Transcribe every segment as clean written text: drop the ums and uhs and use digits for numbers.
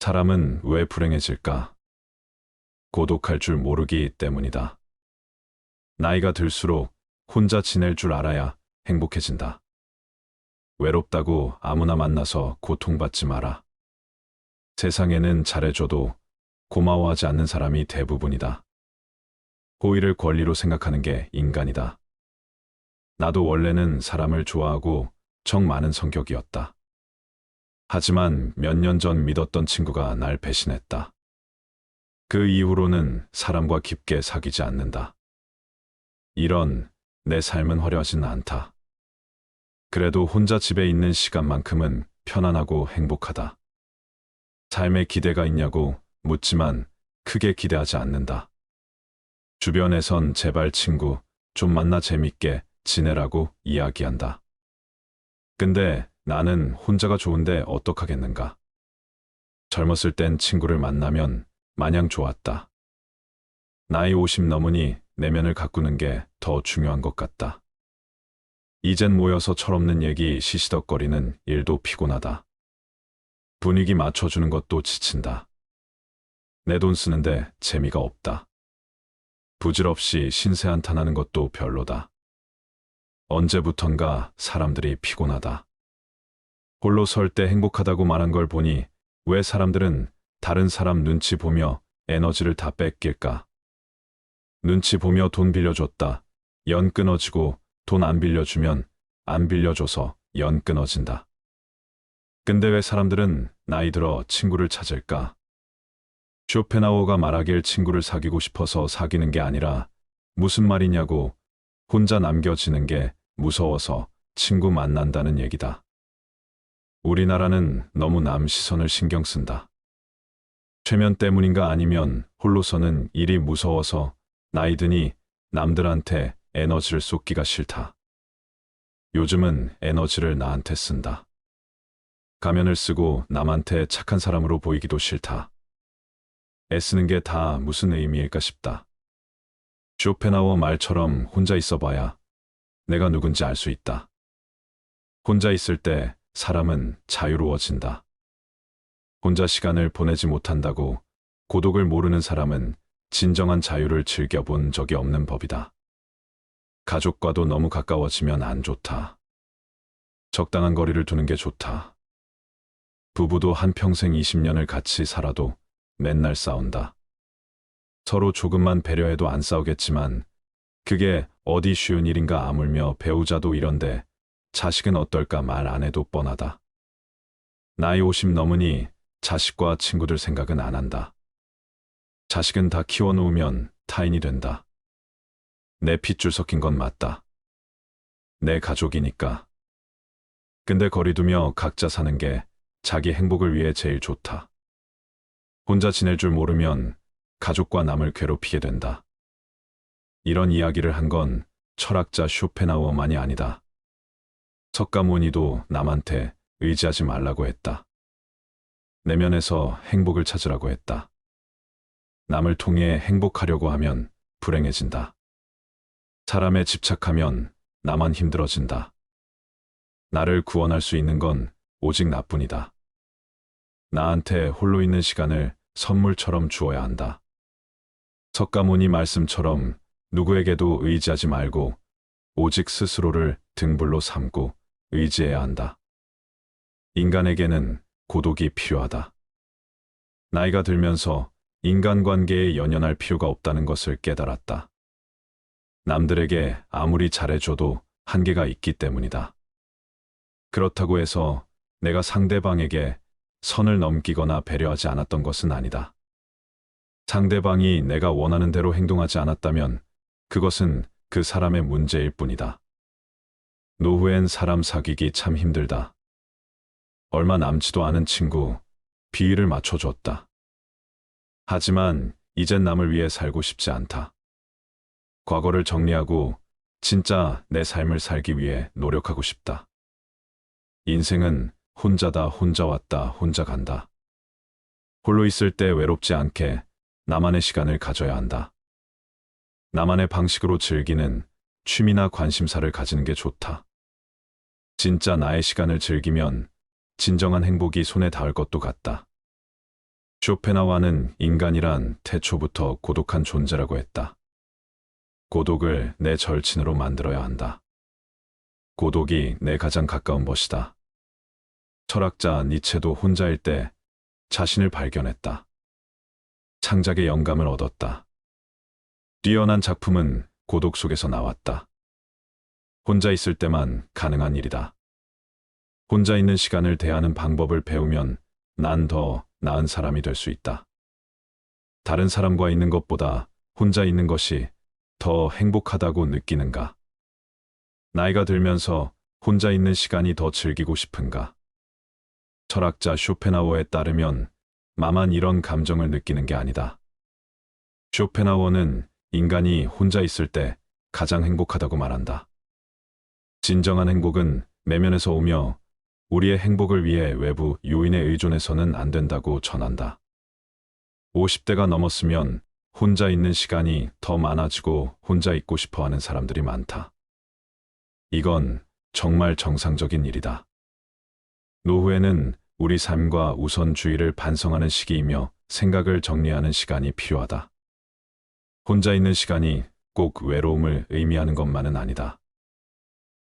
사람은 왜 불행해질까? 고독할 줄 모르기 때문이다. 나이가 들수록 혼자 지낼 줄 알아야 행복해진다. 외롭다고 아무나 만나서 고통받지 마라. 세상에는 잘해줘도 고마워하지 않는 사람이 대부분이다. 호의를 권리로 생각하는 게 인간이다. 나도 원래는 사람을 좋아하고 정 많은 성격이었다. 하지만 몇 년 전 믿었던 친구가 날 배신했다. 그 이후로는 사람과 깊게 사귀지 않는다. 내 삶은 화려하진 않다. 그래도 혼자 집에 있는 시간만큼은 편안하고 행복하다. 삶에 기대가 있냐고 묻지만 크게 기대하지 않는다. 주변에선 제발 친구 좀 만나 재밌게 지내라고 이야기한다. 근데 나는 혼자가 좋은데 어떡하겠는가. 젊었을 땐 친구를 만나면 마냥 좋았다. 나이 50 넘으니 내면을 가꾸는 게 더 중요한 것 같다. 이젠 모여서 철없는 얘기 시시덕거리는 일도 피곤하다. 분위기 맞춰주는 것도 지친다. 내 돈 쓰는데 재미가 없다. 부질없이 신세 한탄하는 것도 별로다. 언제부턴가 사람들이 피곤하다. 홀로 설 때 행복하다고 말한 걸 보니 왜 사람들은 다른 사람 눈치 보며 에너지를 다 뺏길까? 눈치 보며 돈 빌려줬다. 연 끊어지고 돈 안 빌려주면 안 빌려줘서 연 끊어진다. 근데 왜 사람들은 나이 들어 친구를 찾을까? 쇼펜하우어가 말하길 친구를 사귀고 싶어서 사귀는 게 아니라 무슨 말이냐고 혼자 남겨지는 게 무서워서 친구 만난다는 얘기다. 우리나라는 너무 남 시선을 신경 쓴다. 최면 때문인가 아니면 홀로서는 일이 무서워서 나이 드니 남들한테 에너지를 쏟기가 싫다. 요즘은 에너지를 나한테 쓴다. 가면을 쓰고 남한테 착한 사람으로 보이기도 싫다. 애쓰는 게 다 무슨 의미일까 싶다. 쇼펜하우어 말처럼 혼자 있어봐야 내가 누군지 알 수 있다. 혼자 있을 때 사람은 자유로워진다. 혼자 시간을 보내지 못한다고 고독을 모르는 사람은 진정한 자유를 즐겨본 적이 없는 법이다. 가족과도 너무 가까워지면 안 좋다. 적당한 거리를 두는 게 좋다. 부부도 한평생 20년을 같이 살아도 맨날 싸운다. 서로 조금만 배려해도 안 싸우겠지만 그게 어디 쉬운 일인가 아물며 배우자도 이런데 자식은 어떨까 말 안 해도 뻔하다. 나이 50 넘으니 자식과 친구들 생각은 안 한다. 자식은 다 키워놓으면 타인이 된다. 내 핏줄 섞인 건 맞다. 내 가족이니까. 근데 거리두며 각자 사는 게 자기 행복을 위해 제일 좋다. 혼자 지낼 줄 모르면 가족과 남을 괴롭히게 된다. 이런 이야기를 한 건 철학자 쇼펜하우어만이 아니다. 석가모니도 남한테 의지하지 말라고 했다. 내면에서 행복을 찾으라고 했다. 남을 통해 행복하려고 하면 불행해진다. 사람에 집착하면 나만 힘들어진다. 나를 구원할 수 있는 건 오직 나뿐이다. 나한테 홀로 있는 시간을 선물처럼 주어야 한다. 석가모니 말씀처럼 누구에게도 의지하지 말고 오직 스스로를 등불로 삼고 의지해야 한다. 인간에게는 고독이 필요하다. 나이가 들면서 인간관계에 연연할 필요가 없다는 것을 깨달았다. 남들에게 아무리 잘해줘도 한계가 있기 때문이다. 그렇다고 해서 내가 상대방에게 선을 넘기거나 배려하지 않았던 것은 아니다. 상대방이 내가 원하는 대로 행동하지 않았다면 그것은 그 사람의 문제일 뿐이다. 노후엔 사람 사귀기 참 힘들다. 얼마 남지도 않은 친구, 비위를 맞춰줬다. 하지만 이젠 남을 위해 살고 싶지 않다. 과거를 정리하고 진짜 내 삶을 살기 위해 노력하고 싶다. 인생은 혼자다, 혼자 왔다, 혼자 간다. 홀로 있을 때 외롭지 않게 나만의 시간을 가져야 한다. 나만의 방식으로 즐기는 취미나 관심사를 가지는 게 좋다. 진짜 나의 시간을 즐기면 진정한 행복이 손에 닿을 것도 같다. 쇼펜하우어는 인간이란 태초부터 고독한 존재라고 했다. 고독을 내 절친으로 만들어야 한다. 고독이 내 가장 가까운 벗이다. 철학자 니체도 혼자일 때 자신을 발견했다. 창작의 영감을 얻었다. 뛰어난 작품은 고독 속에서 나왔다. 혼자 있을 때만 가능한 일이다. 혼자 있는 시간을 대하는 방법을 배우면 난 더 나은 사람이 될 수 있다. 다른 사람과 있는 것보다 혼자 있는 것이 더 행복하다고 느끼는가? 나이가 들면서 혼자 있는 시간이 더 즐기고 싶은가? 철학자 쇼펜하우어에 따르면 나만 이런 감정을 느끼는 게 아니다. 쇼펜하우어는 인간이 혼자 있을 때 가장 행복하다고 말한다. 진정한 행복은 내면에서 오며 우리의 행복을 위해 외부 요인에 의존해서는 안 된다고 전한다. 50대가 넘었으면 혼자 있는 시간이 더 많아지고 혼자 있고 싶어 하는 사람들이 많다. 이건 정말 정상적인 일이다. 노후에는 우리 삶과 우선주의를 반성하는 시기이며 생각을 정리하는 시간이 필요하다. 혼자 있는 시간이 꼭 외로움을 의미하는 것만은 아니다.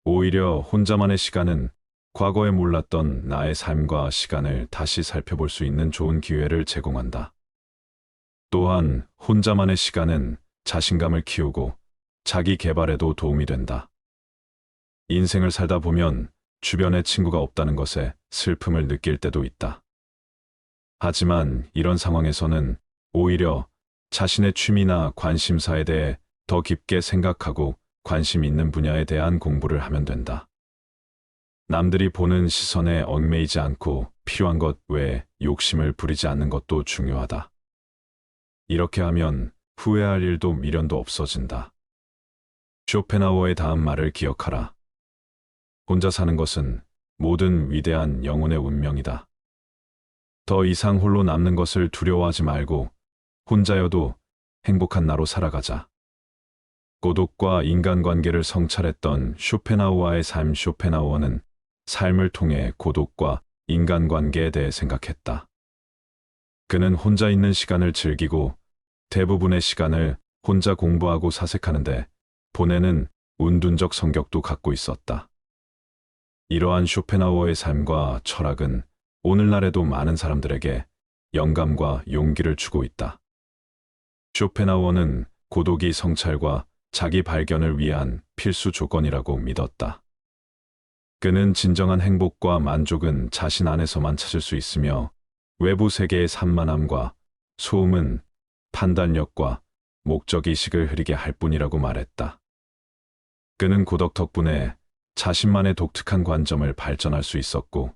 오히려 혼자만의 시간은 과거에 몰랐던 나의 삶과 시간을 다시 살펴볼 수 있는 좋은 기회를 제공한다. 또한 혼자만의 시간은 자신감을 키우고 자기 개발에도 도움이 된다. 인생을 살다 보면 주변에 친구가 없다는 것에 슬픔을 느낄 때도 있다. 하지만 이런 상황에서는 오히려 자신의 취미나 관심사에 대해 더 깊게 생각하고 관심 있는 분야에 대한 공부를 하면 된다. 남들이 보는 시선에 얽매이지 않고 필요한 것 외에 욕심을 부리지 않는 것도 중요하다. 이렇게 하면 후회할 일도 미련도 없어진다. 쇼펜하우어의 다음 말을 기억하라. 혼자 사는 것은 모든 위대한 영혼의 운명이다. 더 이상 홀로 남는 것을 두려워하지 말고 혼자여도 행복한 나로 살아가자. 고독과 인간관계를 성찰했던 쇼펜하우어의 삶. 쇼펜하우어는 삶을 통해 고독과 인간관계에 대해 생각했다. 그는 혼자 있는 시간을 즐기고 대부분의 시간을 혼자 공부하고 사색하는데 보내는 운둔적 성격도 갖고 있었다. 이러한 쇼펜하우어의 삶과 철학은 오늘날에도 많은 사람들에게 영감과 용기를 주고 있다. 쇼펜하우어는 고독이 성찰과 자기 발견을 위한 필수 조건이라고 믿었다. 그는 진정한 행복과 만족은 자신 안에서만 찾을 수 있으며 외부 세계의 산만함과 소음은 판단력과 목적의식을 흐리게 할 뿐이라고 말했다. 그는 고독 덕분에 자신만의 독특한 관점을 발전할 수 있었고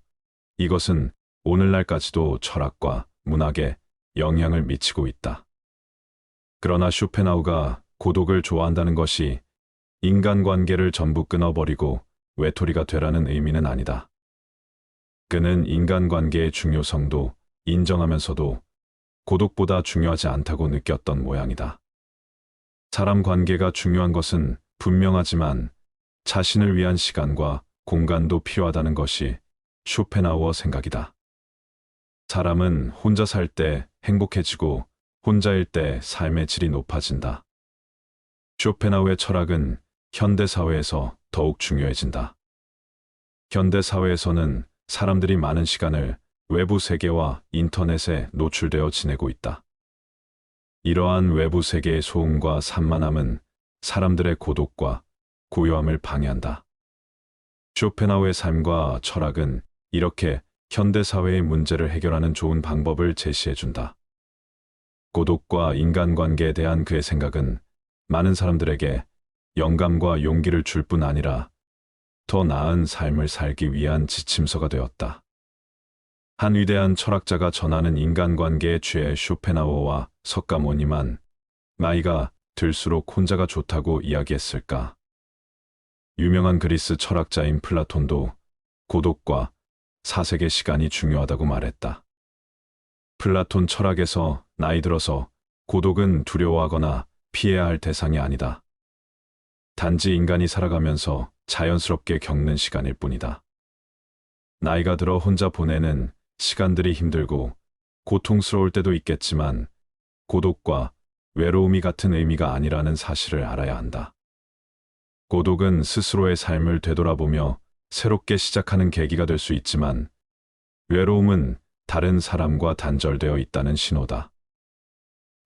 이것은 오늘날까지도 철학과 문학에 영향을 미치고 있다. 그러나 쇼펜하우어가 고독을 좋아한다는 것이 인간관계를 전부 끊어버리고 외톨이가 되라는 의미는 아니다. 그는 인간관계의 중요성도 인정하면서도 고독보다 중요하지 않다고 느꼈던 모양이다. 사람 관계가 중요한 것은 분명하지만 자신을 위한 시간과 공간도 필요하다는 것이 쇼펜하우어 생각이다. 사람은 혼자 살 때 행복해지고 혼자일 때 삶의 질이 높아진다. 쇼펜하우어의 철학은 현대사회에서 더욱 중요해진다. 현대사회에서는 사람들이 많은 시간을 외부 세계와 인터넷에 노출되어 지내고 있다. 이러한 외부 세계의 소음과 산만함은 사람들의 고독과 고요함을 방해한다. 쇼펜하우어의 삶과 철학은 이렇게 현대사회의 문제를 해결하는 좋은 방법을 제시해준다. 고독과 인간관계에 대한 그의 생각은 많은 사람들에게 영감과 용기를 줄 뿐 아니라 더 나은 삶을 살기 위한 지침서가 되었다. 한 위대한 철학자가 전하는 인간관계의 죄. 쇼펜하우어와 석가모니만 나이가 들수록 혼자가 좋다고 이야기했을까? 유명한 그리스 철학자인 플라톤도 고독과 사색의 시간이 중요하다고 말했다. 플라톤 철학에서 나이 들어서 고독은 두려워하거나 피해야 할 대상이 아니다. 단지 인간이 살아가면서 자연스럽게 겪는 시간일 뿐이다. 나이가 들어 혼자 보내는 시간들이 힘들고 고통스러울 때도 있겠지만 고독과 외로움이 같은 의미가 아니라는 사실을 알아야 한다. 고독은 스스로의 삶을 되돌아보며 새롭게 시작하는 계기가 될 수 있지만 외로움은 다른 사람과 단절되어 있다는 신호다.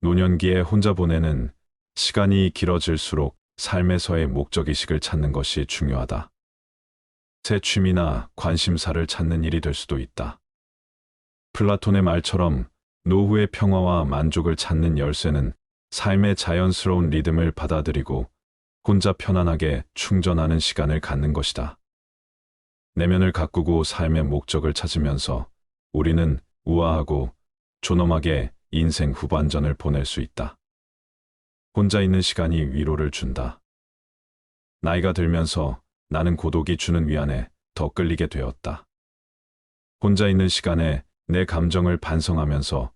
노년기에 혼자 보내는 시간이 길어질수록 삶에서의 목적의식을 찾는 것이 중요하다. 새 취미나 관심사를 찾는 일이 될 수도 있다. 플라톤의 말처럼 노후의 평화와 만족을 찾는 열쇠는 삶의 자연스러운 리듬을 받아들이고 혼자 편안하게 충전하는 시간을 갖는 것이다. 내면을 가꾸고 삶의 목적을 찾으면서 우리는 우아하고 존엄하게 인생 후반전을 보낼 수 있다. 혼자 있는 시간이 위로를 준다. 나이가 들면서 나는 고독이 주는 위안에 더 끌리게 되었다. 혼자 있는 시간에 내 감정을 반성하면서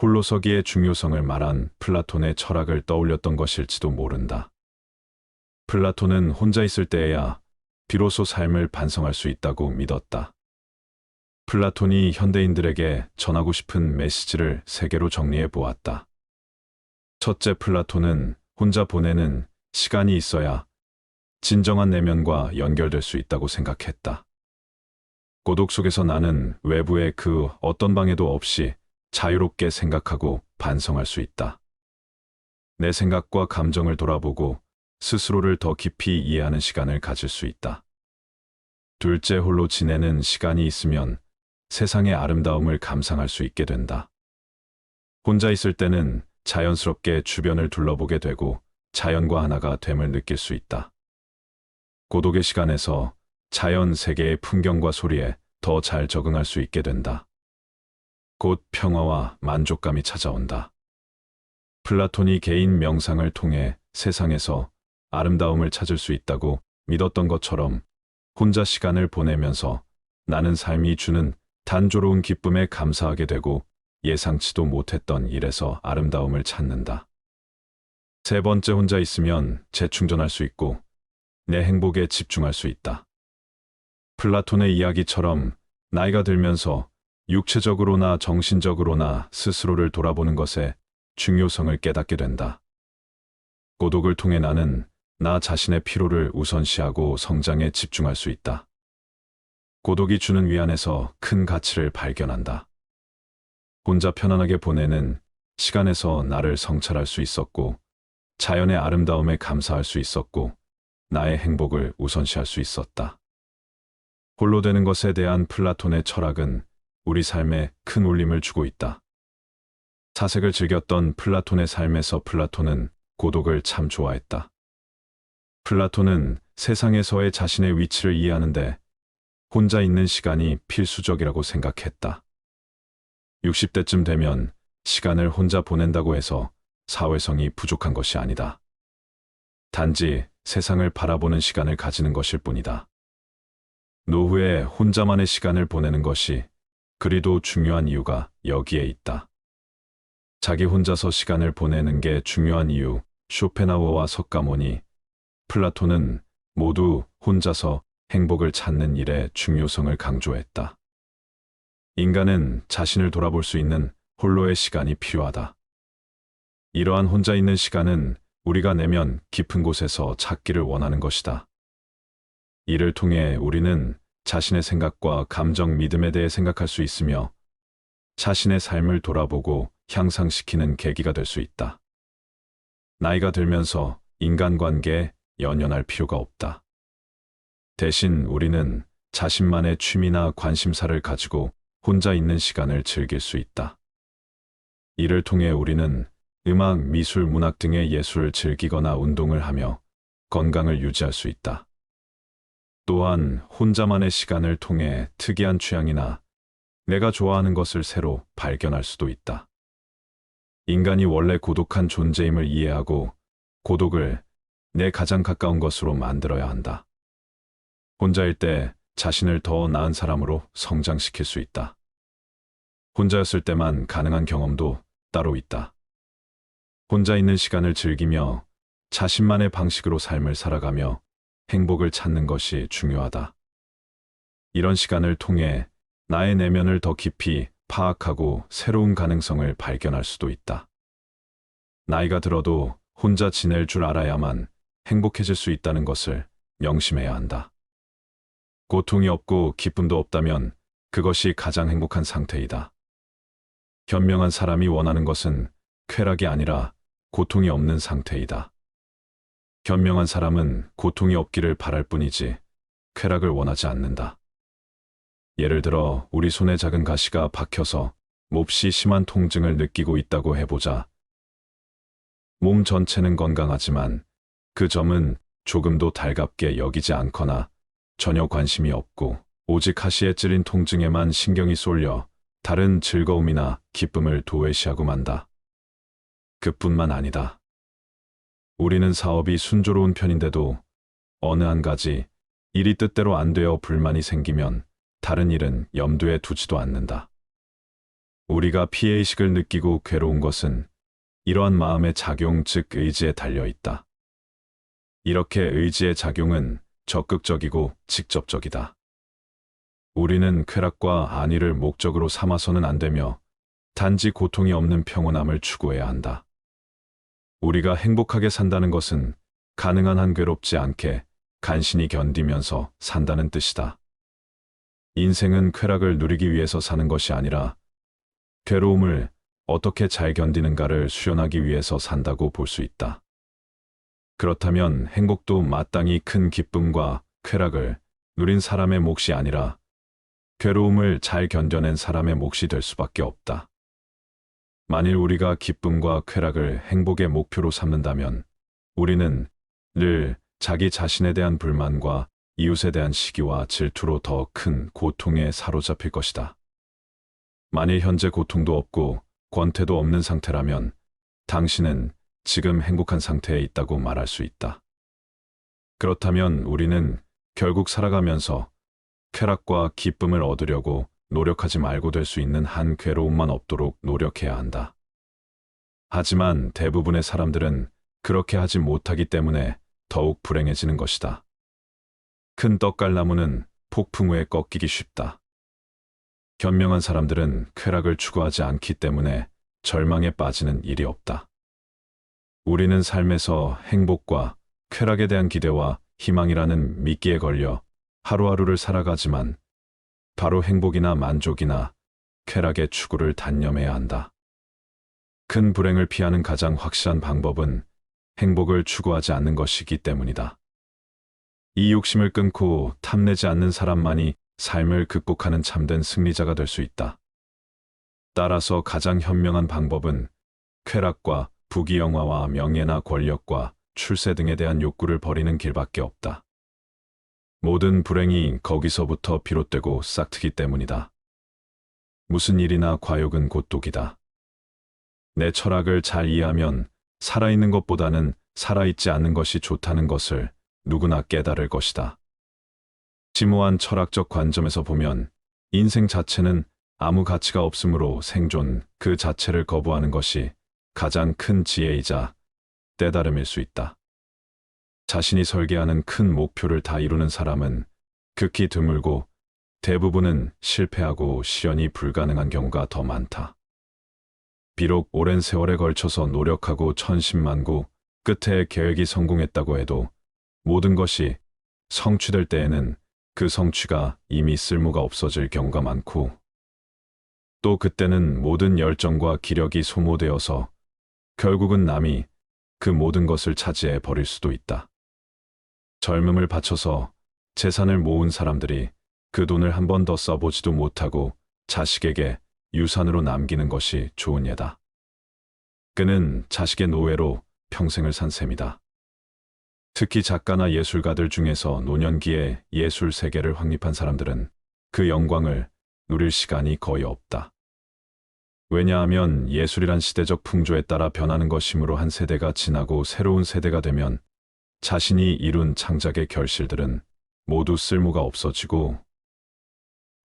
홀로서기의 중요성을 말한 플라톤의 철학을 떠올렸던 것일지도 모른다. 플라톤은 혼자 있을 때에야 비로소 삶을 반성할 수 있다고 믿었다. 플라톤이 현대인들에게 전하고 싶은 메시지를 세 개로 정리해 보았다. 첫째, 플라톤은 혼자 보내는 시간이 있어야 진정한 내면과 연결될 수 있다고 생각했다. 고독 속에서 나는 외부의 그 어떤 방해도 없이 자유롭게 생각하고 반성할 수 있다. 내 생각과 감정을 돌아보고 스스로를 더 깊이 이해하는 시간을 가질 수 있다. 둘째, 홀로 지내는 시간이 있으면 세상의 아름다움을 감상할 수 있게 된다. 혼자 있을 때는 자연스럽게 주변을 둘러보게 되고 자연과 하나가 됨을 느낄 수 있다. 고독의 시간에서 자연 세계의 풍경과 소리에 더 잘 적응할 수 있게 된다. 곧 평화와 만족감이 찾아온다. 플라톤이 개인 명상을 통해 세상에서 아름다움을 찾을 수 있다고 믿었던 것처럼 혼자 시간을 보내면서 나는 삶이 주는 단조로운 기쁨에 감사하게 되고 예상치도 못했던 일에서 아름다움을 찾는다. 세 번째, 혼자 있으면 재충전할 수 있고 내 행복에 집중할 수 있다. 플라톤의 이야기처럼 나이가 들면서 육체적으로나 정신적으로나 스스로를 돌아보는 것에 중요성을 깨닫게 된다. 고독을 통해 나는 나 자신의 피로를 우선시하고 성장에 집중할 수 있다. 고독이 주는 위안에서 큰 가치를 발견한다. 혼자 편안하게 보내는 시간에서 나를 성찰할 수 있었고, 자연의 아름다움에 감사할 수 있었고, 나의 행복을 우선시할 수 있었다. 홀로 되는 것에 대한 플라톤의 철학은 우리 삶에 큰 울림을 주고 있다. 사색을 즐겼던 플라톤의 삶에서 플라톤은 고독을 참 좋아했다. 플라톤은 세상에서의 자신의 위치를 이해하는데 혼자 있는 시간이 필수적이라고 생각했다. 60대쯤 되면 시간을 혼자 보낸다고 해서 사회성이 부족한 것이 아니다. 단지 세상을 바라보는 시간을 가지는 것일 뿐이다. 노후에 혼자만의 시간을 보내는 것이 그리도 중요한 이유가 여기에 있다. 자기 혼자서 시간을 보내는 게 중요한 이유, 쇼펜하우어와 석가모니, 플라톤은 모두 혼자서 행복을 찾는 일의 중요성을 강조했다. 인간은 자신을 돌아볼 수 있는 홀로의 시간이 필요하다. 이러한 혼자 있는 시간은 우리가 내면 깊은 곳에서 찾기를 원하는 것이다. 이를 통해 우리는 자신의 생각과 감정, 믿음에 대해 생각할 수 있으며 자신의 삶을 돌아보고 향상시키는 계기가 될 수 있다. 나이가 들면서 인간관계에 연연할 필요가 없다. 대신 우리는 자신만의 취미나 관심사를 가지고 혼자 있는 시간을 즐길 수 있다. 이를 통해 우리는 음악, 미술, 문학 등의 예술을 즐기거나 운동을 하며 건강을 유지할 수 있다. 또한 혼자만의 시간을 통해 특이한 취향이나 내가 좋아하는 것을 새로 발견할 수도 있다. 인간이 원래 고독한 존재임을 이해하고 고독을 내 가장 가까운 것으로 만들어야 한다. 혼자일 때 자신을 더 나은 사람으로 성장시킬 수 있다. 혼자였을 때만 가능한 경험도 따로 있다. 혼자 있는 시간을 즐기며 자신만의 방식으로 삶을 살아가며 행복을 찾는 것이 중요하다. 이런 시간을 통해 나의 내면을 더 깊이 파악하고 새로운 가능성을 발견할 수도 있다. 나이가 들어도 혼자 지낼 줄 알아야만 행복해질 수 있다는 것을 명심해야 한다. 고통이 없고 기쁨도 없다면 그것이 가장 행복한 상태이다. 현명한 사람이 원하는 것은 쾌락이 아니라 고통이 없는 상태이다. 현명한 사람은 고통이 없기를 바랄 뿐이지 쾌락을 원하지 않는다. 예를 들어 우리 손에 작은 가시가 박혀서 몹시 심한 통증을 느끼고 있다고 해보자. 몸 전체는 건강하지만 그 점은 조금도 달갑게 여기지 않거나 전혀 관심이 없고 오직 가시에 찔린 통증에만 신경이 쏠려 다른 즐거움이나 기쁨을 도외시하고 만다. 그뿐만 아니다. 우리는 사업이 순조로운 편인데도 어느 한 가지 일이 뜻대로 안 되어 불만이 생기면 다른 일은 염두에 두지도 않는다. 우리가 피해의식을 느끼고 괴로운 것은 이러한 마음의 작용 즉 의지에 달려 있다. 이렇게 의지의 작용은 적극적이고 직접적이다. 우리는 쾌락과 안위를 목적으로 삼아서는 안 되며 단지 고통이 없는 평온함을 추구해야 한다. 우리가 행복하게 산다는 것은 가능한 한 괴롭지 않게 간신히 견디면서 산다는 뜻이다. 인생은 쾌락을 누리기 위해서 사는 것이 아니라 괴로움을 어떻게 잘 견디는가를 수련하기 위해서 산다고 볼 수 있다. 그렇다면 행복도 마땅히 큰 기쁨과 쾌락을 누린 사람의 몫이 아니라 괴로움을 잘 견뎌낸 사람의 몫이 될 수밖에 없다. 만일 우리가 기쁨과 쾌락을 행복의 목표로 삼는다면 우리는 늘 자기 자신에 대한 불만과 이웃에 대한 시기와 질투로 더 큰 고통에 사로잡힐 것이다. 만일 현재 고통도 없고 권태도 없는 상태라면 당신은 지금 행복한 상태에 있다고 말할 수 있다. 그렇다면 우리는 결국 살아가면서 쾌락과 기쁨을 얻으려고 노력하지 말고 될 수 있는 한 괴로움만 없도록 노력해야 한다. 하지만 대부분의 사람들은 그렇게 하지 못하기 때문에 더욱 불행해지는 것이다. 큰 떡갈나무는 폭풍 후에 꺾이기 쉽다. 현명한 사람들은 쾌락을 추구하지 않기 때문에 절망에 빠지는 일이 없다. 우리는 삶에서 행복과 쾌락에 대한 기대와 희망이라는 미끼에 걸려 하루하루를 살아가지만 바로 행복이나 만족이나 쾌락의 추구를 단념해야 한다. 큰 불행을 피하는 가장 확실한 방법은 행복을 추구하지 않는 것이기 때문이다. 이 욕심을 끊고 탐내지 않는 사람만이 삶을 극복하는 참된 승리자가 될 수 있다. 따라서 가장 현명한 방법은 쾌락과 부귀영화와 명예나 권력과 출세 등에 대한 욕구를 버리는 길밖에 없다. 모든 불행이 거기서부터 비롯되고 싹트기 때문이다. 무슨 일이나 과욕은 곧 독이다. 내 철학을 잘 이해하면 살아있는 것보다는 살아있지 않는 것이 좋다는 것을 누구나 깨달을 것이다. 심오한 철학적 관점에서 보면 인생 자체는 아무 가치가 없으므로 생존 그 자체를 거부하는 것이 가장 큰 지혜이자 깨달음일 수 있다. 자신이 설계하는 큰 목표를 다 이루는 사람은 극히 드물고 대부분은 실패하고 실현이 불가능한 경우가 더 많다. 비록 오랜 세월에 걸쳐서 노력하고 천신만고 끝에 계획이 성공했다고 해도 모든 것이 성취될 때에는 그 성취가 이미 쓸모가 없어질 경우가 많고 또 그때는 모든 열정과 기력이 소모되어서 결국은 남이 그 모든 것을 차지해 버릴 수도 있다. 젊음을 바쳐서 재산을 모은 사람들이 그 돈을 한 번 더 써보지도 못하고 자식에게 유산으로 남기는 것이 좋은 예다. 그는 자식의 노예로 평생을 산 셈이다. 특히 작가나 예술가들 중에서 노년기에 예술 세계를 확립한 사람들은 그 영광을 누릴 시간이 거의 없다. 왜냐하면 예술이란 시대적 풍조에 따라 변하는 것이므로 한 세대가 지나고 새로운 세대가 되면 자신이 이룬 창작의 결실들은 모두 쓸모가 없어지고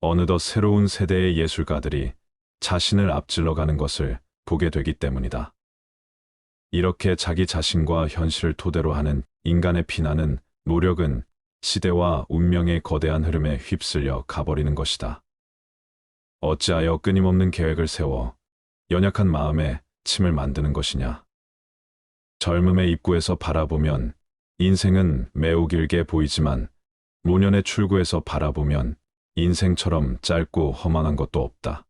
어느덧 새로운 세대의 예술가들이 자신을 앞질러 가는 것을 보게 되기 때문이다. 이렇게 자기 자신과 현실을 토대로 하는 인간의 피나는 노력은 시대와 운명의 거대한 흐름에 휩쓸려 가버리는 것이다. 어찌하여 끊임없는 계획을 세워 연약한 마음에 침을 만드는 것이냐. 젊음의 입구에서 바라보면 인생은 매우 길게 보이지만 노년의 출구에서 바라보면 인생처럼 짧고 허망한 것도 없다.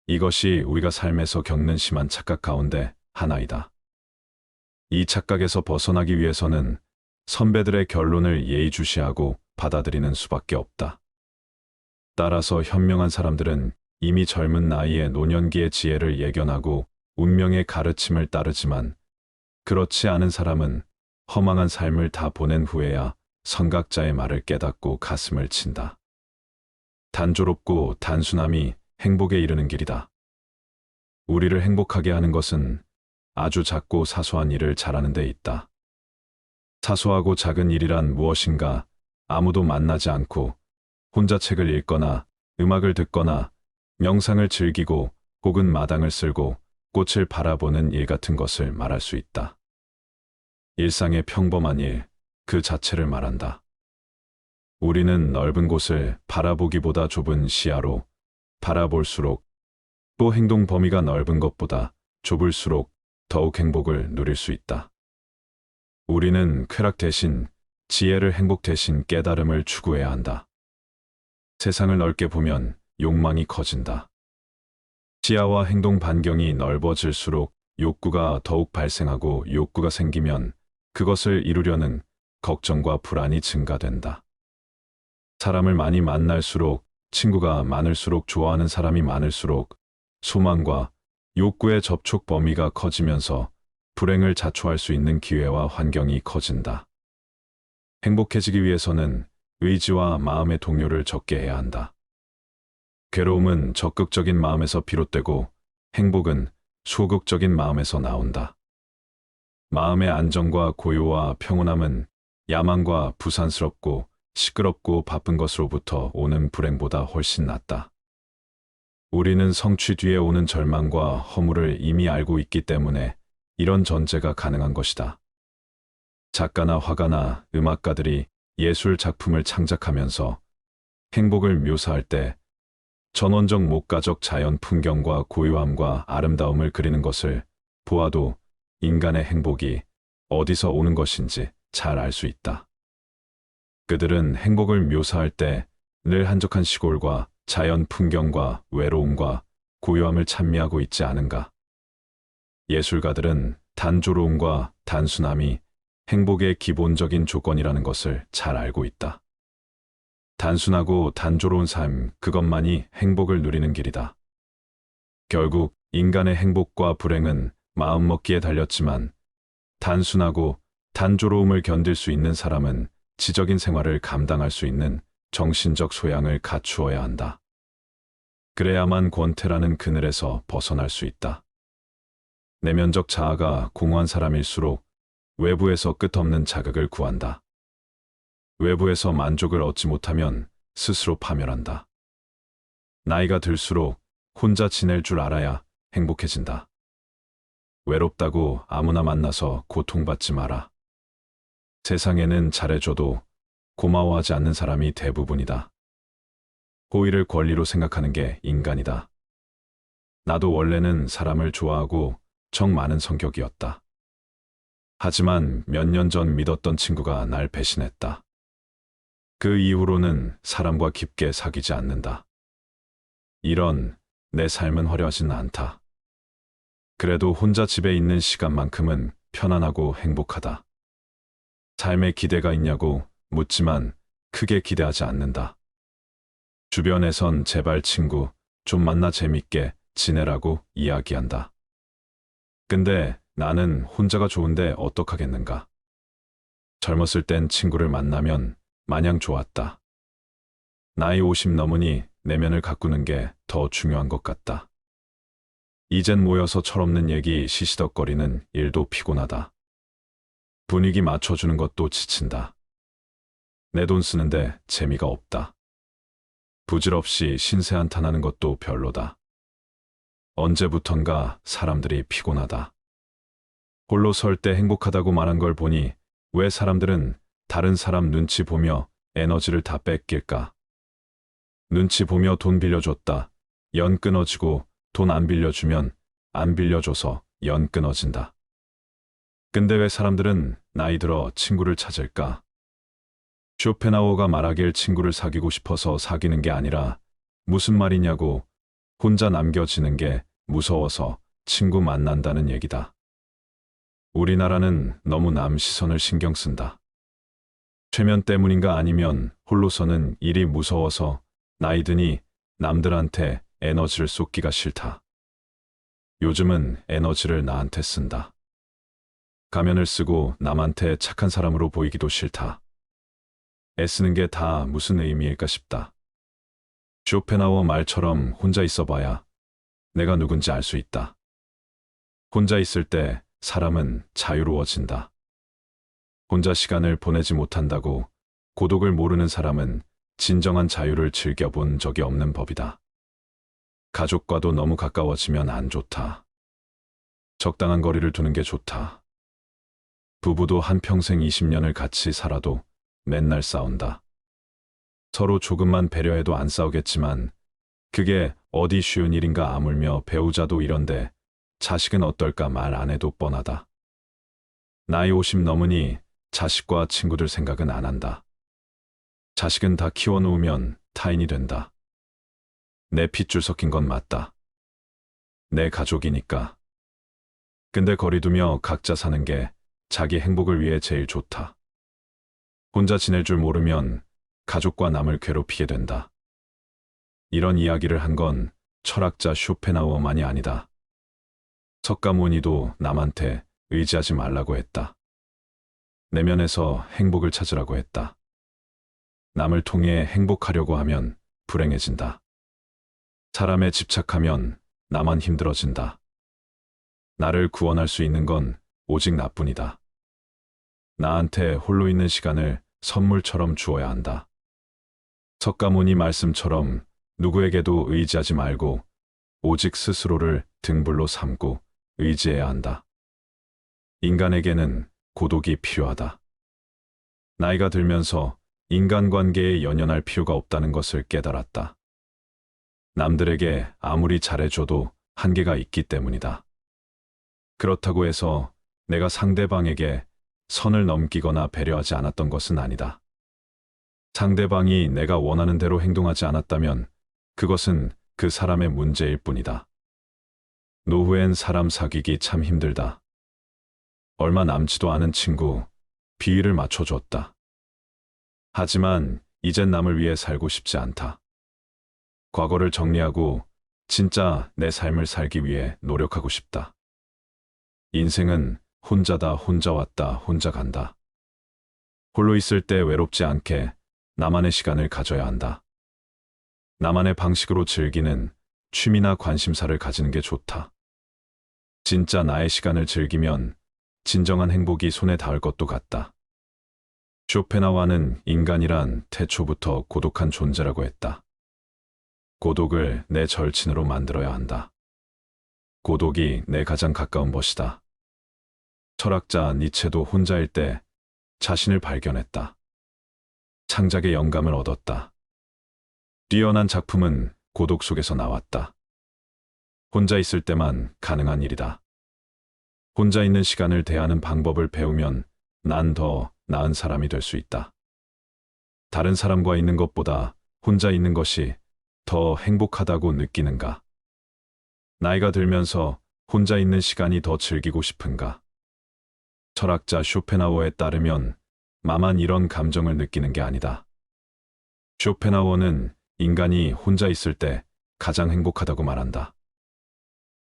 이것이 우리가 삶에서 겪는 심한 착각 가운데 하나이다. 이 착각에서 벗어나기 위해서는 선배들의 결론을 예의주시하고 받아들이는 수밖에 없다. 따라서 현명한 사람들은 이미 젊은 나이에 노년기의 지혜를 예견하고 운명의 가르침을 따르지만 그렇지 않은 사람은 허망한 삶을 다 보낸 후에야 선각자의 말을 깨닫고 가슴을 친다. 단조롭고 단순함이 행복에 이르는 길이다. 우리를 행복하게 하는 것은 아주 작고 사소한 일을 잘하는 데 있다. 사소하고 작은 일이란 무엇인가? 아무도 만나지 않고 혼자 책을 읽거나 음악을 듣거나 명상을 즐기고 혹은 마당을 쓸고 꽃을 바라보는 일 같은 것을 말할 수 있다. 일상의 평범한 일, 그 자체를 말한다. 우리는 넓은 곳을 바라보기보다 좁은 시야로 바라볼수록 또 행동 범위가 넓은 것보다 좁을수록 더욱 행복을 누릴 수 있다. 우리는 쾌락 대신 지혜를 행복 대신 깨달음을 추구해야 한다. 세상을 넓게 보면 욕망이 커진다. 시야와 행동 반경이 넓어질수록 욕구가 더욱 발생하고 욕구가 생기면 그것을 이루려는 걱정과 불안이 증가된다. 사람을 많이 만날수록 친구가 많을수록 좋아하는 사람이 많을수록 소망과 욕구의 접촉 범위가 커지면서 불행을 자초할 수 있는 기회와 환경이 커진다. 행복해지기 위해서는 의지와 마음의 동요를 적게 해야 한다. 괴로움은 적극적인 마음에서 비롯되고 행복은 소극적인 마음에서 나온다. 마음의 안정과 고요와 평온함은 야망과 부산스럽고 시끄럽고 바쁜 것으로부터 오는 불행보다 훨씬 낫다. 우리는 성취 뒤에 오는 절망과 허물을 이미 알고 있기 때문에 이런 전제가 가능한 것이다. 작가나 화가나 음악가들이 예술 작품을 창작하면서 행복을 묘사할 때 전원적 목가적 자연 풍경과 고요함과 아름다움을 그리는 것을 보아도 인간의 행복이 어디서 오는 것인지 잘 알 수 있다. 그들은 행복을 묘사할 때 늘 한적한 시골과 자연 풍경과 외로움과 고요함을 찬미하고 있지 않은가. 예술가들은 단조로움과 단순함이 행복의 기본적인 조건이라는 것을 잘 알고 있다. 단순하고 단조로운 삶, 그것만이 행복을 누리는 길이다. 결국 인간의 행복과 불행은 마음먹기에 달렸지만 단순하고 단조로움을 견딜 수 있는 사람은 지적인 생활을 감당할 수 있는 정신적 소양을 갖추어야 한다. 그래야만 권태라는 그늘에서 벗어날 수 있다. 내면적 자아가 공허한 사람일수록 외부에서 끝없는 자극을 구한다. 외부에서 만족을 얻지 못하면 스스로 파멸한다. 나이가 들수록 혼자 지낼 줄 알아야 행복해진다. 외롭다고 아무나 만나서 고통받지 마라. 세상에는 잘해줘도 고마워하지 않는 사람이 대부분이다. 호의를 권리로 생각하는 게 인간이다. 나도 원래는 사람을 좋아하고 정 많은 성격이었다. 하지만 몇 년 전 믿었던 친구가 날 배신했다. 그 이후로는 사람과 깊게 사귀지 않는다. 이런 내 삶은 화려하진 않다. 그래도 혼자 집에 있는 시간만큼은 편안하고 행복하다. 삶에 기대가 있냐고 묻지만 크게 기대하지 않는다. 주변에선 제발 친구 좀 만나 재밌게 지내라고 이야기한다. 근데 나는 혼자가 좋은데 어떡하겠는가. 젊었을 땐 친구를 만나면 마냥 좋았다. 나이 50 넘으니 내면을 가꾸는 게 더 중요한 것 같다. 이젠 모여서 철없는 얘기 시시덕거리는 일도 피곤하다. 분위기 맞춰주는 것도 지친다. 내 돈 쓰는데 재미가 없다. 부질없이 신세 한탄하는 것도 별로다. 언제부턴가 사람들이 피곤하다. 홀로 설 때 행복하다고 말한 걸 보니 왜 사람들은 다른 사람 눈치 보며 에너지를 다 뺏길까? 눈치 보며 돈 빌려줬다. 연 끊어지고 돈 안 빌려주면 안 빌려줘서 연 끊어진다. 근데 왜 사람들은 나이 들어 친구를 찾을까? 쇼펜하우어가 말하길 친구를 사귀고 싶어서 사귀는 게 아니라 무슨 말이냐고 혼자 남겨지는 게 무서워서 친구 만난다는 얘기다. 우리나라는 너무 남 시선을 신경 쓴다. 최면 때문인가 아니면 홀로서는 일이 무서워서 나이 드니 남들한테 에너지를 쏟기가 싫다. 요즘은 에너지를 나한테 쓴다. 가면을 쓰고 남한테 착한 사람으로 보이기도 싫다. 애쓰는 게 다 무슨 의미일까 싶다. 쇼펜하우어 말처럼 혼자 있어봐야 내가 누군지 알 수 있다. 혼자 있을 때 사람은 자유로워진다. 혼자 시간을 보내지 못한다고 고독을 모르는 사람은 진정한 자유를 즐겨본 적이 없는 법이다. 가족과도 너무 가까워지면 안 좋다. 적당한 거리를 두는 게 좋다. 부부도 한평생 20년을 같이 살아도 맨날 싸운다. 서로 조금만 배려해도 안 싸우겠지만 그게 어디 쉬운 일인가 아물며 배우자도 이런데 자식은 어떨까 말 안 해도 뻔하다. 나이 50 넘으니 자식과 친구들 생각은 안 한다. 자식은 다 키워놓으면 타인이 된다. 내 핏줄 섞인 건 맞다. 내 가족이니까. 근데 거리두며 각자 사는 게 자기 행복을 위해 제일 좋다. 혼자 지낼 줄 모르면 가족과 남을 괴롭히게 된다. 이런 이야기를 한 건 철학자 쇼펜하우어만이 아니다. 석가모니도 남한테 의지하지 말라고 했다. 내면에서 행복을 찾으라고 했다. 남을 통해 행복하려고 하면 불행해진다. 사람에 집착하면 나만 힘들어진다. 나를 구원할 수 있는 건 오직 나뿐이다. 나한테 홀로 있는 시간을 선물처럼 주어야 한다. 석가모니 말씀처럼 누구에게도 의지하지 말고 오직 스스로를 등불로 삼고 의지해야 한다. 인간에게는 고독이 필요하다. 나이가 들면서 인간관계에 연연할 필요가 없다는 것을 깨달았다. 남들에게 아무리 잘해줘도 한계가 있기 때문이다. 그렇다고 해서 내가 상대방에게 선을 넘기거나 배려하지 않았던 것은 아니다. 상대방이 내가 원하는 대로 행동하지 않았다면 그것은 그 사람의 문제일 뿐이다. 노후엔 사람 사귀기 참 힘들다. 얼마 남지도 않은 친구, 비위를 맞춰줬다. 하지만 이젠 남을 위해 살고 싶지 않다. 과거를 정리하고 진짜 내 삶을 살기 위해 노력하고 싶다. 인생은 혼자다, 혼자 왔다, 혼자 간다. 홀로 있을 때 외롭지 않게 나만의 시간을 가져야 한다. 나만의 방식으로 즐기는 취미나 관심사를 가지는 게 좋다. 진짜 나의 시간을 즐기면 진정한 행복이 손에 닿을 것도 같다. 쇼펜하우어는 인간이란 태초부터 고독한 존재라고 했다. 고독을 내 절친으로 만들어야 한다. 고독이 내 가장 가까운 벗이다. 철학자 니체도 혼자일 때 자신을 발견했다. 창작의 영감을 얻었다. 뛰어난 작품은 고독 속에서 나왔다. 혼자 있을 때만 가능한 일이다. 혼자 있는 시간을 대하는 방법을 배우면 난 더 나은 사람이 될 수 있다. 다른 사람과 있는 것보다 혼자 있는 것이 더 행복하다고 느끼는가? 나이가 들면서 혼자 있는 시간이 더 즐기고 싶은가? 철학자 쇼펜하우어에 따르면 나만 이런 감정을 느끼는 게 아니다. 쇼펜하우어는 인간이 혼자 있을 때 가장 행복하다고 말한다.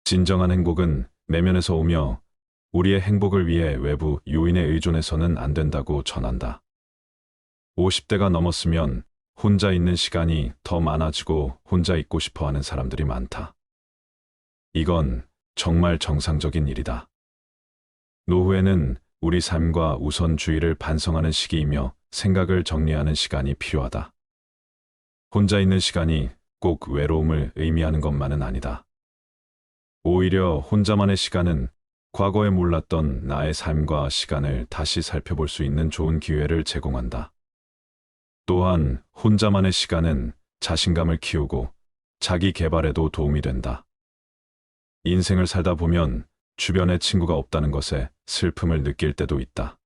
진정한 행복은 내면에서 오며 우리의 행복을 위해 외부 요인에 의존해서는 안 된다고 전한다. 50대가 넘었으면 혼자 있는 시간이 더 많아지고 혼자 있고 싶어 하는 사람들이 많다. 이건 정말 정상적인 일이다. 노후에는 우리 삶과 우선주의를 반성하는 시기이며 생각을 정리하는 시간이 필요하다. 혼자 있는 시간이 꼭 외로움을 의미하는 것만은 아니다. 오히려 혼자만의 시간은 과거에 몰랐던 나의 삶과 시간을 다시 살펴볼 수 있는 좋은 기회를 제공한다. 또한 혼자만의 시간은 자신감을 키우고 자기 개발에도 도움이 된다. 인생을 살다 보면 주변에 친구가 없다는 것에 슬픔을 느낄 때도 있다.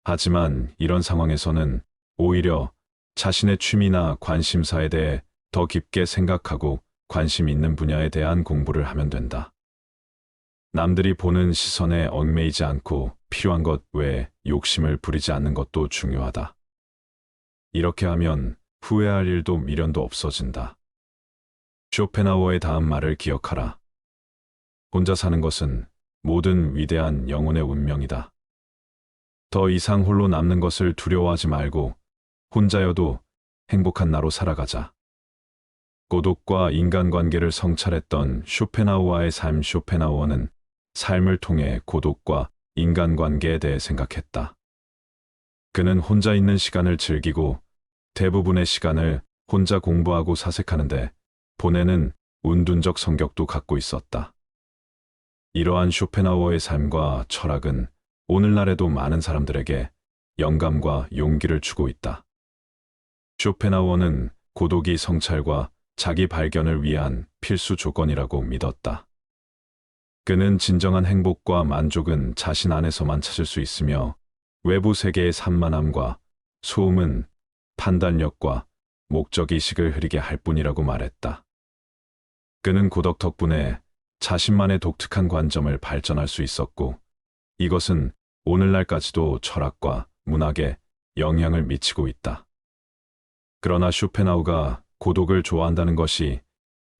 하지만 이런 상황에서는 오히려 자신의 취미나 관심사에 대해 더 깊게 생각하고 관심 있는 분야에 대한 공부를 하면 된다. 남들이 보는 시선에 얽매이지 않고 필요한 것 외에 욕심을 부리지 않는 것도 중요하다. 이렇게 하면 후회할 일도 미련도 없어진다. 쇼펜하우어의 다음 말을 기억하라. 혼자 사는 것은 모든 위대한 영혼의 운명이다. 더 이상 홀로 남는 것을 두려워하지 말고 혼자여도 행복한 나로 살아가자. 고독과 인간관계를 성찰했던 쇼펜하우어의 삶. 쇼펜하우어는 삶을 통해 고독과 인간관계에 대해 생각했다. 그는 혼자 있는 시간을 즐기고 대부분의 시간을 혼자 공부하고 사색하는데 보내는 운둔적 성격도 갖고 있었다. 이러한 쇼펜하우어의 삶과 철학은 오늘날에도 많은 사람들에게 영감과 용기를 주고 있다. 쇼펜하우어는 고독이 성찰과 자기 발견을 위한 필수 조건이라고 믿었다. 그는 진정한 행복과 만족은 자신 안에서만 찾을 수 있으며 외부 세계의 산만함과 소음은 판단력과 목적의식을 흐리게 할 뿐이라고 말했다. 그는 고독 덕분에 자신만의 독특한 관점을 발전할 수 있었고 이것은 오늘날까지도 철학과 문학에 영향을 미치고 있다. 그러나 쇼펜하우어가 고독을 좋아한다는 것이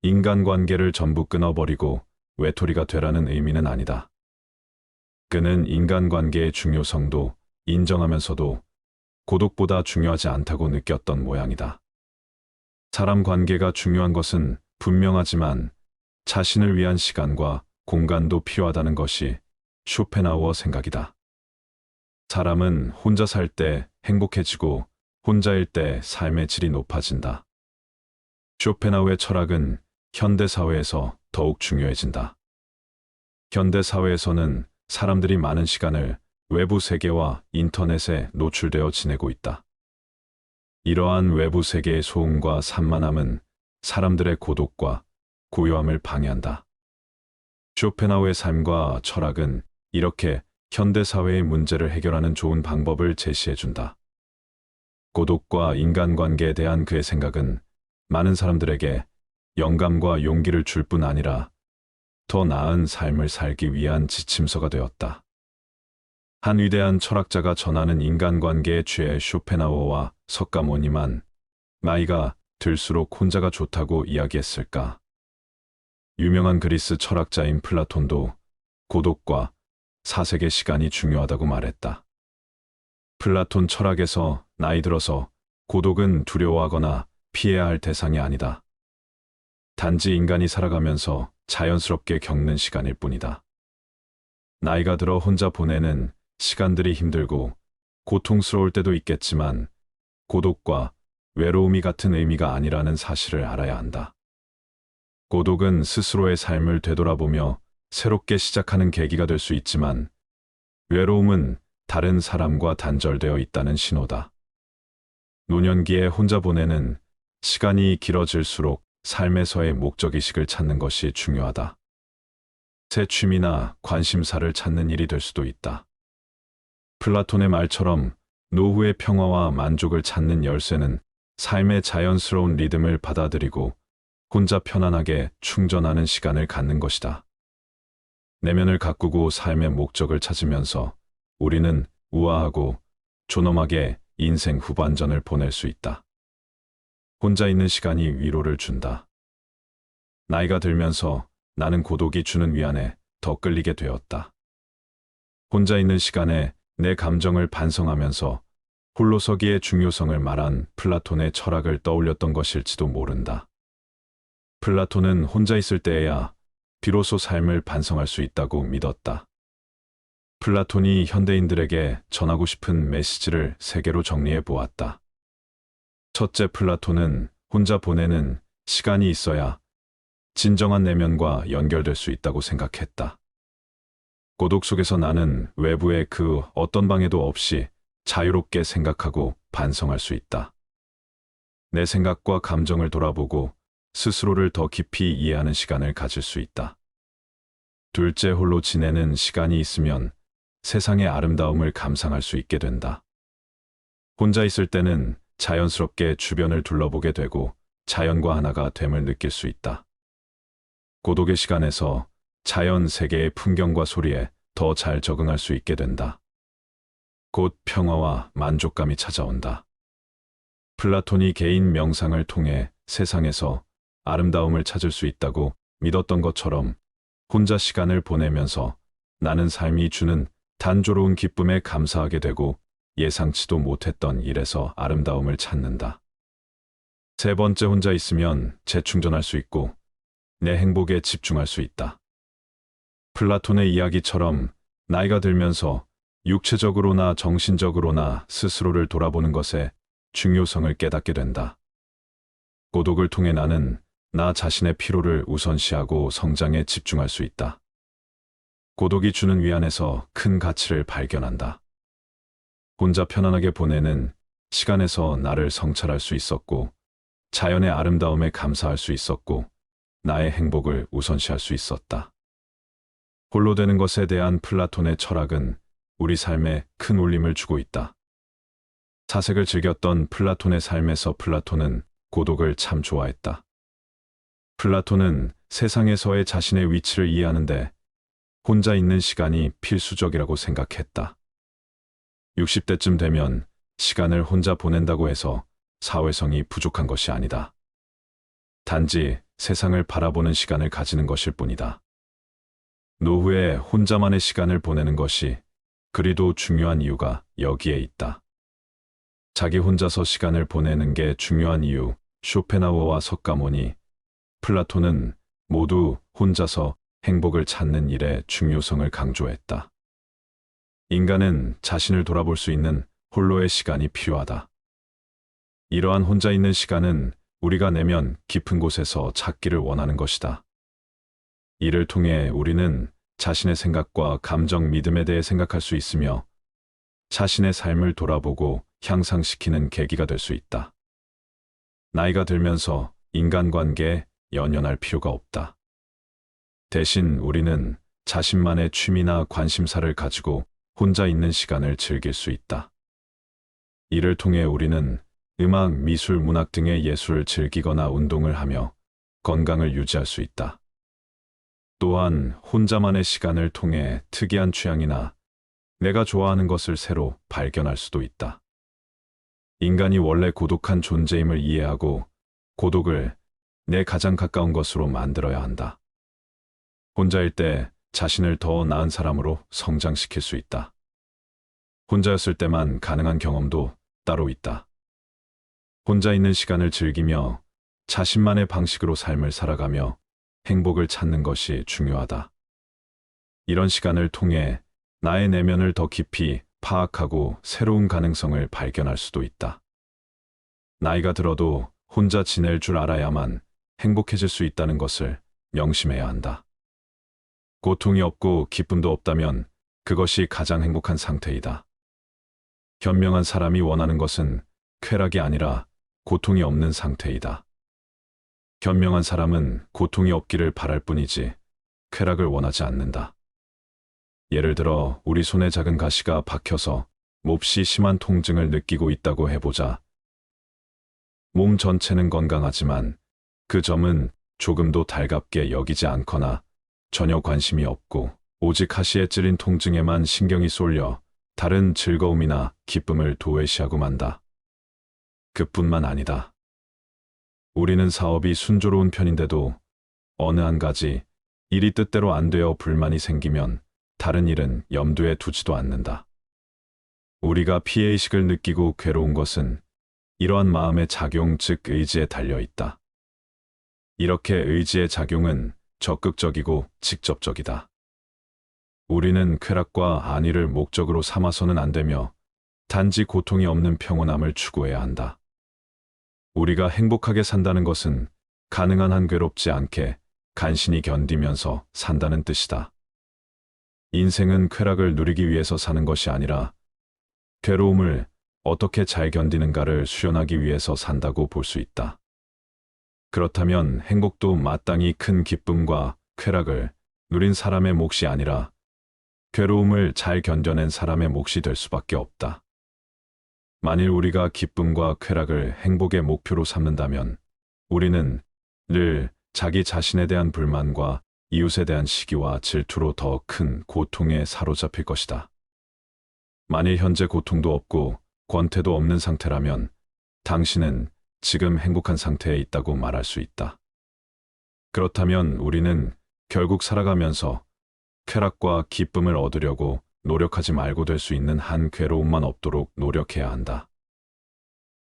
인간관계를 전부 끊어버리고 외톨이가 되라는 의미는 아니다. 그는 인간관계의 중요성도 인정하면서도 고독보다 중요하지 않다고 느꼈던 모양이다. 사람 관계가 중요한 것은 분명하지만 자신을 위한 시간과 공간도 필요하다는 것이 쇼펜하우어 생각이다. 사람은 혼자 살 때 행복해지고 혼자일 때 삶의 질이 높아진다. 쇼펜하우어의 철학은 현대사회에서 더욱 중요해진다. 현대사회에서는 사람들이 많은 시간을 외부 세계와 인터넷에 노출되어 지내고 있다. 이러한 외부 세계의 소음과 산만함은 사람들의 고독과 고요함을 방해한다. 쇼펜하우어의 삶과 철학은 이렇게 현대사회의 문제를 해결하는 좋은 방법을 제시해준다. 고독과 인간관계에 대한 그의 생각은 많은 사람들에게 영감과 용기를 줄 뿐 아니라 더 나은 삶을 살기 위한 지침서가 되었다. 한 위대한 철학자가 전하는 인간관계의 죄. 쇼펜하우어와 석가모니만 나이가 들수록 혼자가 좋다고 이야기했을까? 유명한 그리스 철학자인 플라톤도 고독과 사색의 시간이 중요하다고 말했다. 플라톤 철학에서 나이 들어서 고독은 두려워하거나 피해야 할 대상이 아니다. 단지 인간이 살아가면서 자연스럽게 겪는 시간일 뿐이다. 나이가 들어 혼자 보내는 시간들이 힘들고 고통스러울 때도 있겠지만 고독과 외로움이 같은 의미가 아니라는 사실을 알아야 한다. 고독은 스스로의 삶을 되돌아보며 새롭게 시작하는 계기가 될 수 있지만 외로움은 다른 사람과 단절되어 있다는 신호다. 노년기에 혼자 보내는 시간이 길어질수록 삶에서의 목적의식을 찾는 것이 중요하다. 새 취미나 관심사를 찾는 일이 될 수도 있다. 플라톤의 말처럼 노후의 평화와 만족을 찾는 열쇠는 삶의 자연스러운 리듬을 받아들이고 혼자 편안하게 충전하는 시간을 갖는 것이다. 내면을 가꾸고 삶의 목적을 찾으면서 우리는 우아하고 존엄하게 인생 후반전을 보낼 수 있다. 혼자 있는 시간이 위로를 준다. 나이가 들면서 나는 고독이 주는 위안에 더 끌리게 되었다. 혼자 있는 시간에 내 감정을 반성하면서 홀로서기의 중요성을 말한 플라톤의 철학을 떠올렸던 것일지도 모른다. 플라톤은 혼자 있을 때에야 비로소 삶을 반성할 수 있다고 믿었다. 플라톤이 현대인들에게 전하고 싶은 메시지를 세 개로 정리해 보았다. 첫째, 플라톤은 혼자 보내는 시간이 있어야 진정한 내면과 연결될 수 있다고 생각했다. 고독 속에서 나는 외부의 그 어떤 방해도 없이 자유롭게 생각하고 반성할 수 있다. 내 생각과 감정을 돌아보고 스스로를 더 깊이 이해하는 시간을 가질 수 있다. 둘째, 홀로 지내는 시간이 있으면 세상의 아름다움을 감상할 수 있게 된다. 혼자 있을 때는 자연스럽게 주변을 둘러보게 되고 자연과 하나가 됨을 느낄 수 있다. 고독의 시간에서 자연 세계의 풍경과 소리에 더 잘 적응할 수 있게 된다. 곧 평화와 만족감이 찾아온다. 플라톤이 개인 명상을 통해 세상에서 아름다움을 찾을 수 있다고 믿었던 것처럼 혼자 시간을 보내면서 나는 삶이 주는 단조로운 기쁨에 감사하게 되고 예상치도 못했던 일에서 아름다움을 찾는다. 세 번째, 혼자 있으면 재충전할 수 있고 내 행복에 집중할 수 있다. 플라톤의 이야기처럼 나이가 들면서 육체적으로나 정신적으로나 스스로를 돌아보는 것에 중요성을 깨닫게 된다. 고독을 통해 나는 나 자신의 피로를 우선시하고 성장에 집중할 수 있다. 고독이 주는 위안에서 큰 가치를 발견한다. 혼자 편안하게 보내는 시간에서 나를 성찰할 수 있었고, 자연의 아름다움에 감사할 수 있었고, 나의 행복을 우선시할 수 있었다. 홀로 되는 것에 대한 플라톤의 철학은 우리 삶에 큰 울림을 주고 있다. 사색을 즐겼던 플라톤의 삶에서 플라톤은 고독을 참 좋아했다. 플라톤은 세상에서의 자신의 위치를 이해하는데 혼자 있는 시간이 필수적이라고 생각했다. 60대쯤 되면 시간을 혼자 보낸다고 해서 사회성이 부족한 것이 아니다. 단지 세상을 바라보는 시간을 가지는 것일 뿐이다. 노후에 혼자만의 시간을 보내는 것이 그리도 중요한 이유가 여기에 있다. 자기 혼자서 시간을 보내는 게 중요한 이유, 쇼펜하우어와 석가모니, 플라톤은 모두 혼자서 행복을 찾는 일의 중요성을 강조했다. 인간은 자신을 돌아볼 수 있는 홀로의 시간이 필요하다. 이러한 혼자 있는 시간은 우리가 내면 깊은 곳에서 찾기를 원하는 것이다. 이를 통해 우리는 자신의 생각과 감정, 믿음에 대해 생각할 수 있으며 자신의 삶을 돌아보고 향상시키는 계기가 될 수 있다. 나이가 들면서 인간관계에 연연할 필요가 없다. 대신 우리는 자신만의 취미나 관심사를 가지고 혼자 있는 시간을 즐길 수 있다. 이를 통해 우리는 음악, 미술, 문학 등의 예술을 즐기거나 운동을 하며 건강을 유지할 수 있다. 또한 혼자만의 시간을 통해 특이한 취향이나 내가 좋아하는 것을 새로 발견할 수도 있다. 인간이 원래 고독한 존재임을 이해하고 고독을 내 가장 가까운 것으로 만들어야 한다. 혼자일 때 자신을 더 나은 사람으로 성장시킬 수 있다. 혼자였을 때만 가능한 경험도 따로 있다. 혼자 있는 시간을 즐기며 자신만의 방식으로 삶을 살아가며 행복을 찾는 것이 중요하다. 이런 시간을 통해 나의 내면을 더 깊이 파악하고 새로운 가능성을 발견할 수도 있다. 나이가 들어도 혼자 지낼 줄 알아야만 행복해질 수 있다는 것을 명심해야 한다. 고통이 없고 기쁨도 없다면 그것이 가장 행복한 상태이다. 현명한 사람이 원하는 것은 쾌락이 아니라 고통이 없는 상태이다. 현명한 사람은 고통이 없기를 바랄 뿐이지 쾌락을 원하지 않는다. 예를 들어 우리 손에 작은 가시가 박혀서 몹시 심한 통증을 느끼고 있다고 해보자. 몸 전체는 건강하지만 그 점은 조금도 달갑게 여기지 않거나 전혀 관심이 없고 오직 가시에 찔린 통증에만 신경이 쏠려 다른 즐거움이나 기쁨을 도외시하고 만다. 그뿐만 아니다. 우리는 사업이 순조로운 편인데도 어느 한 가지 일이 뜻대로 안 되어 불만이 생기면 다른 일은 염두에 두지도 않는다. 우리가 피해의식을 느끼고 괴로운 것은 이러한 마음의 작용, 즉 의지에 달려 있다. 이렇게 의지의 작용은 적극적이고 직접적이다. 우리는 쾌락과 안위를 목적으로 삼아서는 안 되며 단지 고통이 없는 평온함을 추구해야 한다. 우리가 행복하게 산다는 것은 가능한 한 괴롭지 않게 간신히 견디면서 산다는 뜻이다. 인생은 쾌락을 누리기 위해서 사는 것이 아니라 괴로움을 어떻게 잘 견디는가를 수련하기 위해서 산다고 볼 수 있다. 그렇다면 행복도 마땅히 큰 기쁨과 쾌락을 누린 사람의 몫이 아니라 괴로움을 잘 견뎌낸 사람의 몫이 될 수밖에 없다. 만일 우리가 기쁨과 쾌락을 행복의 목표로 삼는다면 우리는 늘 자기 자신에 대한 불만과 이웃에 대한 시기와 질투로 더 큰 고통에 사로잡힐 것이다. 만일 현재 고통도 없고 권태도 없는 상태라면 당신은 지금 행복한 상태에 있다고 말할 수 있다. 그렇다면 우리는 결국 살아가면서 쾌락과 기쁨을 얻으려고 노력하지 말고 될 수 있는 한 괴로움만 없도록 노력해야 한다.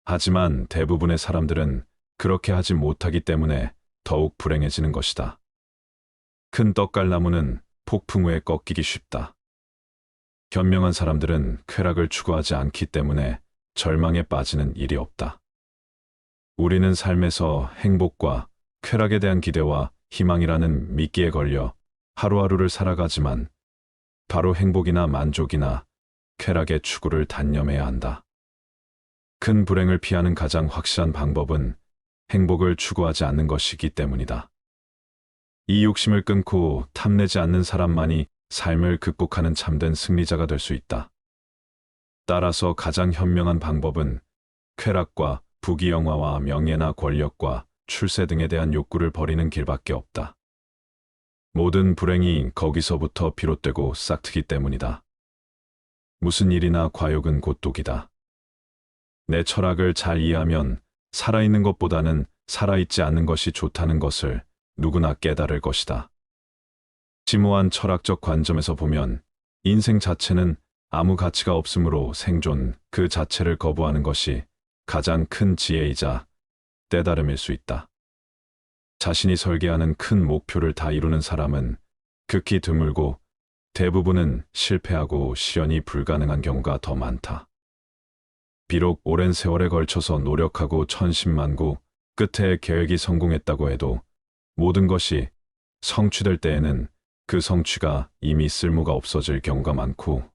하지만 대부분의 사람들은 그렇게 하지 못하기 때문에 더욱 불행해지는 것이다. 큰 떡갈나무는 폭풍 후에 꺾이기 쉽다. 현명한 사람들은 쾌락을 추구하지 않기 때문에 절망에 빠지는 일이 없다. 우리는 삶에서 행복과 쾌락에 대한 기대와 희망이라는 미끼에 걸려 하루하루를 살아가지만 바로 행복이나 만족이나 쾌락의 추구를 단념해야 한다. 큰 불행을 피하는 가장 확실한 방법은 행복을 추구하지 않는 것이기 때문이다. 이 욕심을 끊고 탐내지 않는 사람만이 삶을 극복하는 참된 승리자가 될 수 있다. 따라서 가장 현명한 방법은 쾌락과 부귀영화와 명예나 권력과 출세 등에 대한 욕구를 버리는 길밖에 없다. 모든 불행이 거기서부터 비롯되고 싹트기 때문이다. 무슨 일이나 과욕은 곧 독이다. 내 철학을 잘 이해하면 살아있는 것보다는 살아있지 않는 것이 좋다는 것을 누구나 깨달을 것이다. 심오한 철학적 관점에서 보면 인생 자체는 아무 가치가 없으므로 생존 그 자체를 거부하는 것이 가장 큰 지혜이자 깨달음일 수 있다. 자신이 설계하는 큰 목표를 다 이루는 사람은 극히 드물고 대부분은 실패하고 실현이 불가능한 경우가 더 많다. 비록 오랜 세월에 걸쳐서 노력하고 천신만고 끝에 계획이 성공했다고 해도 모든 것이 성취될 때에는 그 성취가 이미 쓸모가 없어질 경우가 많고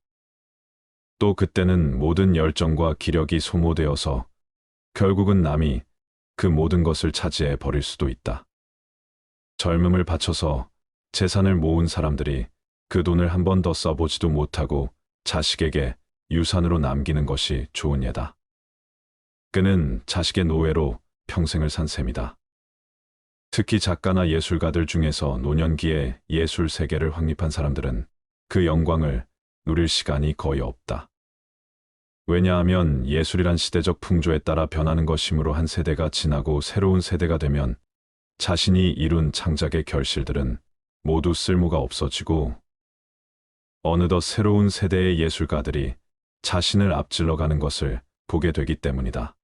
또 그때는 모든 열정과 기력이 소모되어서 결국은 남이 그 모든 것을 차지해 버릴 수도 있다. 젊음을 바쳐서 재산을 모은 사람들이 그 돈을 한 번 더 써보지도 못하고 자식에게 유산으로 남기는 것이 좋은 예다. 그는 자식의 노예로 평생을 산 셈이다. 특히 작가나 예술가들 중에서 노년기에 예술 세계를 확립한 사람들은 그 영광을 누릴 시간이 거의 없다. 왜냐하면 예술이란 시대적 풍조에 따라 변하는 것이므로 한 세대가 지나고 새로운 세대가 되면 자신이 이룬 창작의 결실들은 모두 쓸모가 없어지고 어느덧 새로운 세대의 예술가들이 자신을 앞질러가는 것을 보게 되기 때문이다.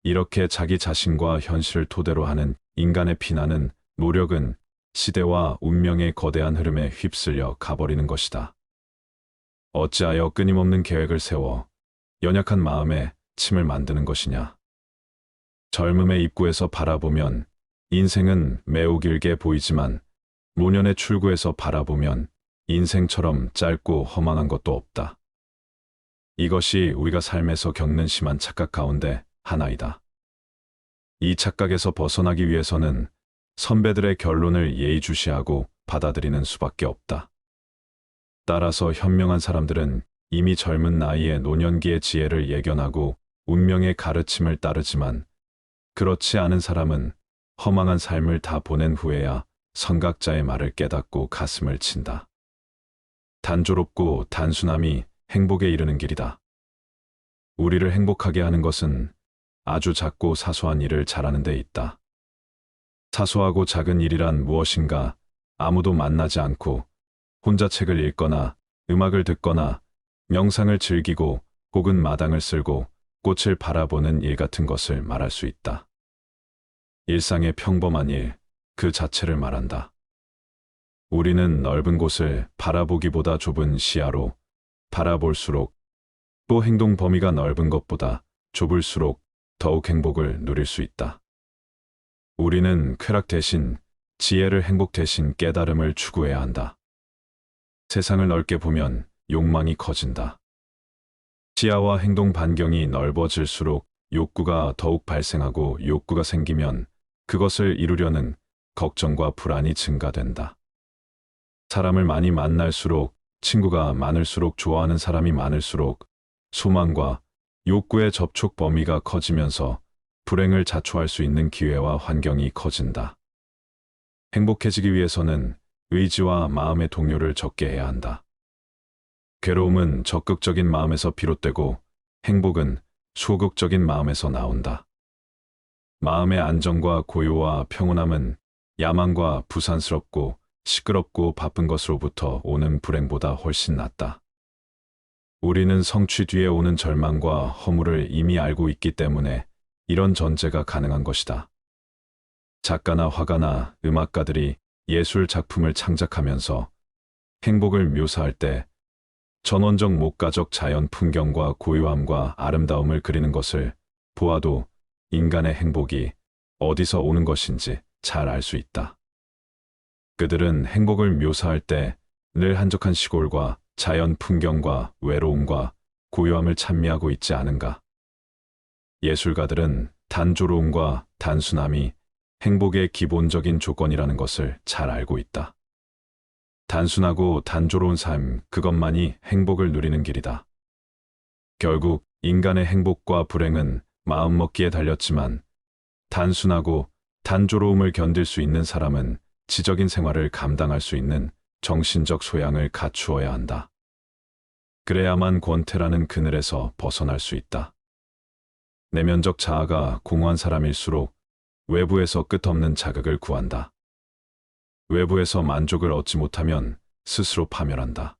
이렇게 자기 자신과 현실을 토대로 하는 인간의 피나는 노력은 시대와 운명의 거대한 흐름에 휩쓸려 가버리는 것이다. 어찌하여 끊임없는 계획을 세워 연약한 마음에 침을 만드는 것이냐. 젊음의 입구에서 바라보면 인생은 매우 길게 보이지만 노년의 출구에서 바라보면 인생처럼 짧고 허망한 것도 없다. 이것이 우리가 삶에서 겪는 심한 착각 가운데 하나이다. 이 착각에서 벗어나기 위해서는 선배들의 결론을 예의주시하고 받아들이는 수밖에 없다. 따라서 현명한 사람들은 이미 젊은 나이에 노년기의 지혜를 예견하고 운명의 가르침을 따르지만 그렇지 않은 사람은 허망한 삶을 다 보낸 후에야 선각자의 말을 깨닫고 가슴을 친다. 단조롭고 단순함이 행복에 이르는 길이다. 우리를 행복하게 하는 것은 아주 작고 사소한 일을 잘하는 데 있다. 사소하고 작은 일이란 무엇인가? 아무도 만나지 않고 혼자 책을 읽거나 음악을 듣거나 명상을 즐기고 혹은 마당을 쓸고 꽃을 바라보는 일 같은 것을 말할 수 있다. 일상의 평범한 일, 그 자체를 말한다. 우리는 넓은 곳을 바라보기보다 좁은 시야로 바라볼수록 또 행동 범위가 넓은 것보다 좁을수록 더욱 행복을 누릴 수 있다. 우리는 쾌락 대신 지혜를 행복 대신 깨달음을 추구해야 한다. 세상을 넓게 보면 욕망이 커진다. 시야와 행동 반경이 넓어질수록 욕구가 더욱 발생하고 욕구가 생기면 그것을 이루려는 걱정과 불안이 증가된다. 사람을 많이 만날수록, 친구가 많을수록, 좋아하는 사람이 많을수록 소망과 욕구의 접촉 범위가 커지면서 불행을 자초할 수 있는 기회와 환경이 커진다. 행복해지기 위해서는 의지와 마음의 동요를 적게 해야 한다. 괴로움은 적극적인 마음에서 비롯되고 행복은 소극적인 마음에서 나온다. 마음의 안정과 고요와 평온함은 야망과 부산스럽고 시끄럽고 바쁜 것으로부터 오는 불행보다 훨씬 낫다. 우리는 성취 뒤에 오는 절망과 허물을 이미 알고 있기 때문에 이런 전제가 가능한 것이다. 작가나 화가나 음악가들이 예술 작품을 창작하면서 행복을 묘사할 때 전원적 목가적 자연 풍경과 고요함과 아름다움을 그리는 것을 보아도 인간의 행복이 어디서 오는 것인지 잘 알 수 있다. 그들은 행복을 묘사할 때 늘 한적한 시골과 자연 풍경과 외로움과 고요함을 찬미하고 있지 않은가. 예술가들은 단조로움과 단순함이 행복의 기본적인 조건이라는 것을 잘 알고 있다. 단순하고 단조로운 삶, 그것만이 행복을 누리는 길이다. 결국 인간의 행복과 불행은 마음먹기에 달렸지만 단순하고 단조로움을 견딜 수 있는 사람은 지적인 생활을 감당할 수 있는 정신적 소양을 갖추어야 한다. 그래야만 권태라는 그늘에서 벗어날 수 있다. 내면적 자아가 공허한 사람일수록 외부에서 끝없는 자극을 구한다. 외부에서 만족을 얻지 못하면 스스로 파멸한다.